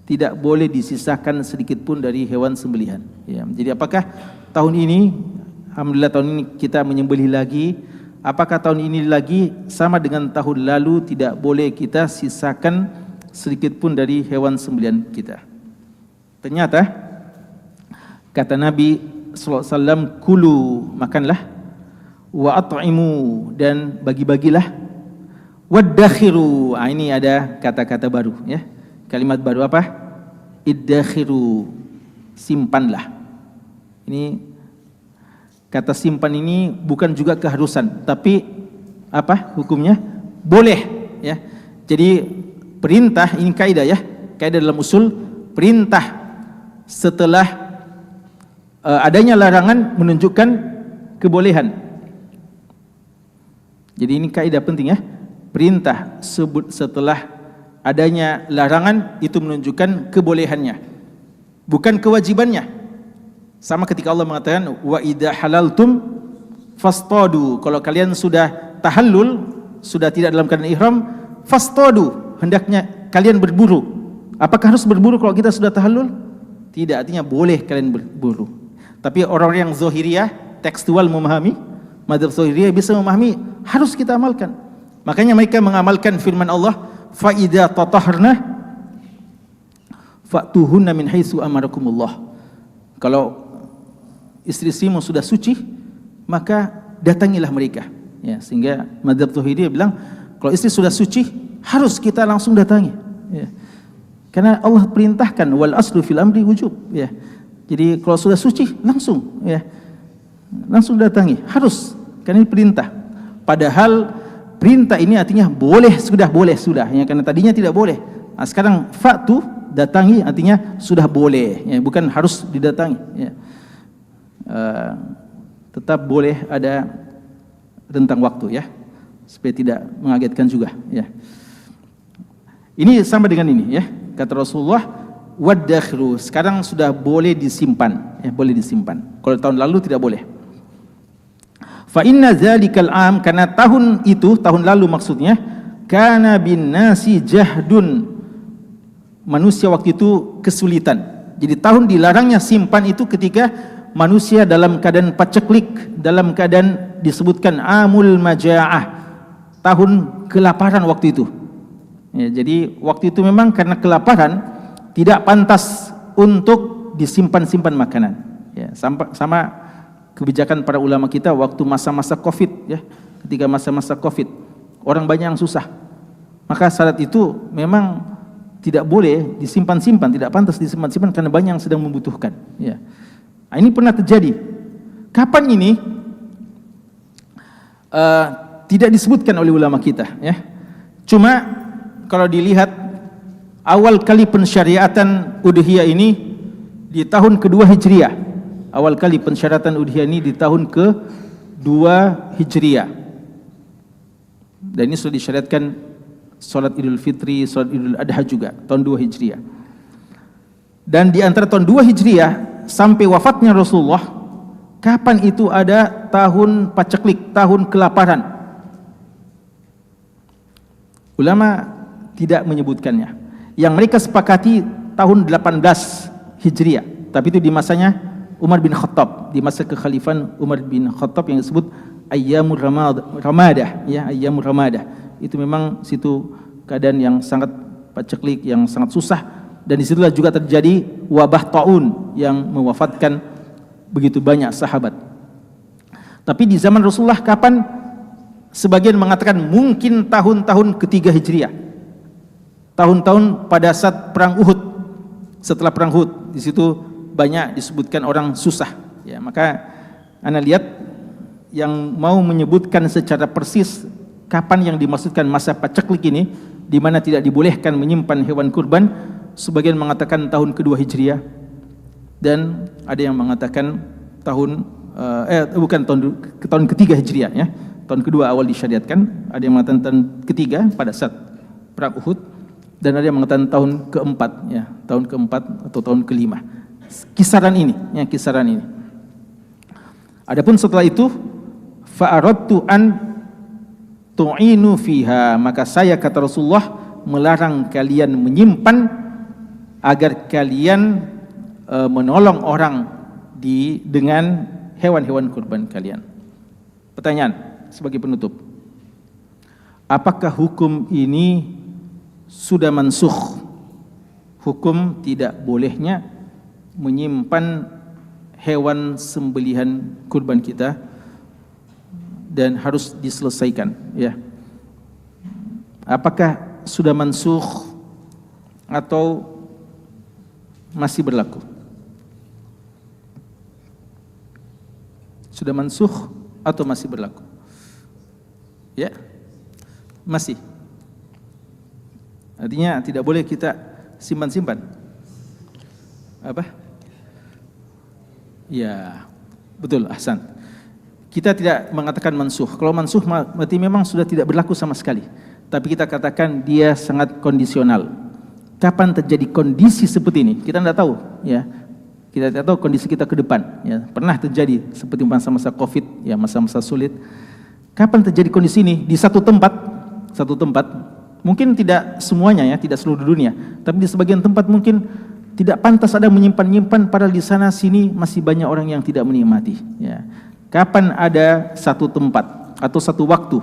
Tidak boleh disisakan sedikit pun dari hewan sembelihan ya. Jadi apakah tahun ini, alhamdulillah tahun ini kita menyembelih lagi, apakah tahun ini lagi sama dengan tahun lalu, tidak boleh kita sisakan sedikit pun dari hewan sembelihan kita. Ternyata kata Nabi sallallahu alaihi wasallam, kulu, makanlah, wa at'imu, dan bagi-bagilah, waddakhiru. Ini ada kata-kata baru ya. Kalimat baru apa? Iddakhiru, simpanlah. Ini kata simpan ini bukan juga keharusan, tapi apa hukumnya? Boleh ya. Jadi perintah ini kaidah ya. Kaidah dalam usul, perintah setelah adanya larangan menunjukkan kebolehan. Jadi ini kaidah penting ya. Perintah setelah adanya larangan itu menunjukkan kebolehannya, bukan kewajibannya. Sama ketika Allah mengatakan wa idza halaltum fastadu, kalau kalian sudah tahallul, sudah tidak dalam keadaan ihram, fastadu, hendaknya kalian berburu. Apakah harus berburu kalau kita sudah tahallul? Tidak, artinya boleh kalian berburu. Tapi orang-orang yang zahiriyah, tekstual memahami, madzhab zahiriyah bisa memahami, harus kita amalkan. Makanya mereka mengamalkan firman Allah, fa idza tatahharna fa'tuhunna min haitsu amarakumullah. Kalau istri-istrimu sudah suci, maka datangilah mereka. Ya, sehingga madzhab zahiriyah bilang kalau istri sudah suci harus kita langsung datangi. Ya. Karena Allah perintahkan wal aslu fil amri wujub. Ya. Jadi kalau sudah suci langsung, ya, langsung datangi, harus. Karena ini perintah. Padahal perintah ini artinya boleh sudah. Ya, karena tadinya tidak boleh. Nah, sekarang fa'tu, datangi, artinya sudah boleh. Ya, bukan harus didatangi. Ya. Tetap boleh ada rentang waktu ya, supaya tidak mengagetkan juga ya. Ini sama dengan ini ya, kata Rasulullah, waddakhiru, sekarang sudah boleh disimpan ya, boleh disimpan. Kalau tahun lalu tidak boleh. Fa inna dzalikal am, karena tahun itu, tahun lalu maksudnya, kana bin nasi jahdun, manusia waktu itu kesulitan. Jadi tahun dilarangnya simpan itu ketika manusia dalam keadaan paceklik, dalam keadaan disebutkan amul maja'ah, tahun kelaparan waktu itu. Ya, jadi waktu itu memang karena kelaparan tidak pantas untuk disimpan-simpan makanan. Ya, sama kebijakan para ulama kita waktu masa-masa Covid ya, ketika masa-masa Covid orang banyak yang susah. Maka saat itu memang tidak boleh disimpan-simpan, tidak pantas disimpan-simpan karena banyak yang sedang membutuhkan. Ya. Nah, ini pernah terjadi. Kapan ini? Tidak disebutkan oleh ulama kita. Ya. Cuma kalau dilihat awal kali pensyariatan udhiyah ini di tahun kedua Hijriah. Awal kali pensyariatan udhiyah ini di tahun kedua Hijriah. Dan ini sudah disyariatkan salat Idul Fitri, salat Idul Adha juga tahun 2 Hijriah. Dan di antara tahun 2 Hijriah sampai wafatnya Rasulullah, kapan itu ada tahun paceklik, tahun kelaparan? Ulama tidak menyebutkannya. Yang mereka sepakati tahun 18 Hijriah, tapi itu di masanya Umar bin Khattab, di masa kekhalifahan Umar bin Khattab yang disebut Ayyamur Ramadah, ya, Ayyamur Ramadah. Itu memang situ keadaan yang sangat paceklik, yang sangat susah, dan disitulah juga terjadi wabah taun yang mewafatkan begitu banyak sahabat. Tapi di zaman Rasulullah kapan? Sebagian mengatakan mungkin tahun-tahun ketiga Hijriah, tahun-tahun pada saat perang Uhud. Setelah perang Uhud, di situ banyak disebutkan orang susah. Ya, maka Anda lihat yang mau menyebutkan secara persis kapan yang dimaksudkan masa paceklik ini, di mana tidak dibolehkan menyimpan hewan kurban. Sebagian mengatakan tahun kedua Hijriah, dan ada yang mengatakan tahun ketiga Hijriah ya. Tahun kedua awal disyariatkan, ada yang mengatakan tahun ketiga pada saat perang Uhud, dan ada yang mengatakan tahun keempat ya, tahun keempat atau tahun kelima. Kisaran ini ya, kisaran ini. Adapun setelah itu, fa aradtu an tu'inu fiha, maka saya, kata Rasulullah, melarang kalian menyimpan agar kalian menolong orang dengan hewan-hewan kurban kalian. Pertanyaan sebagai penutup, apakah hukum ini sudah mansukh? Hukum tidak bolehnya menyimpan hewan sembelihan kurban kita dan harus diselesaikan, ya. Apakah sudah mansukh atau masih berlaku? Sudah mansukh atau masih berlaku? Ya, masih. Artinya tidak boleh kita simpan-simpan. Apa? Ya, betul, ahsan. Kita tidak mengatakan mansukh. Kalau mansukh berarti memang sudah tidak berlaku sama sekali. Tapi kita katakan dia sangat kondisional. Kapan terjadi kondisi seperti ini? Kita tidak tahu, ya. Kita tidak tahu kondisi kita ke depan, ya. Pernah terjadi seperti masa-masa Covid, ya, masa-masa sulit. Kapan terjadi kondisi ini di satu tempat, mungkin tidak semuanya, ya, tidak seluruh dunia, tapi di sebagian tempat mungkin tidak pantas ada menyimpan-nyimpan, padahal di sana sini masih banyak orang yang tidak menikmati, ya. Kapan ada satu tempat atau satu waktu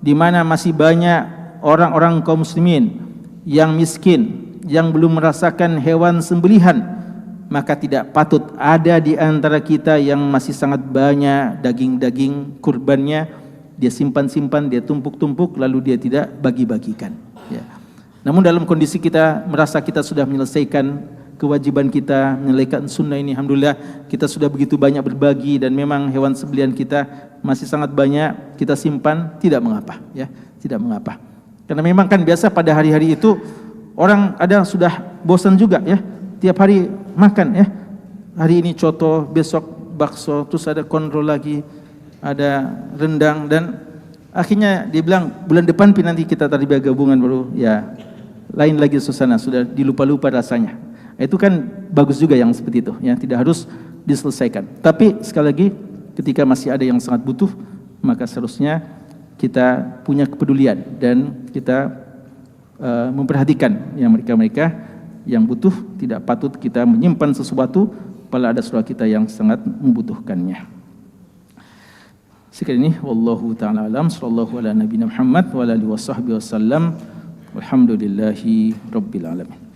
di mana masih banyak orang-orang kaum muslimin yang miskin, yang belum merasakan hewan sembelihan, maka tidak patut ada di antara kita yang masih sangat banyak daging-daging kurbannya, dia simpan-simpan, dia tumpuk-tumpuk, lalu dia tidak bagi-bagikan, ya. Namun dalam kondisi kita merasa kita sudah menyelesaikan kewajiban kita, menyelesaikan sunnah ini, alhamdulillah kita sudah begitu banyak berbagi dan memang hewan sembelihan kita masih sangat banyak, kita simpan, tidak mengapa, ya, tidak mengapa. Karena memang kan biasa pada hari-hari itu orang ada sudah bosan juga, ya, tiap hari makan, ya. Hari ini coto, besok bakso, terus ada konro lagi, ada rendang, dan akhirnya dia bilang bulan depan nanti kita tarbiah gabungan baru, ya, lain lagi suasana, sudah dilupa-lupa rasanya. Itu kan bagus juga yang seperti itu, ya, tidak harus diselesaikan. Tapi sekali lagi ketika masih ada yang sangat butuh, maka seharusnya kita punya kepedulian dan kita memperhatikan yang mereka-mereka yang butuh. Tidak patut kita menyimpan sesuatu apabila ada saudara kita yang sangat membutuhkannya. Sekian ini, wallahu taala alam, sallallahu ala nabiyina Muhammad wa ala alihi washabbihi wasallam. Walhamdulillahi rabbil alamin.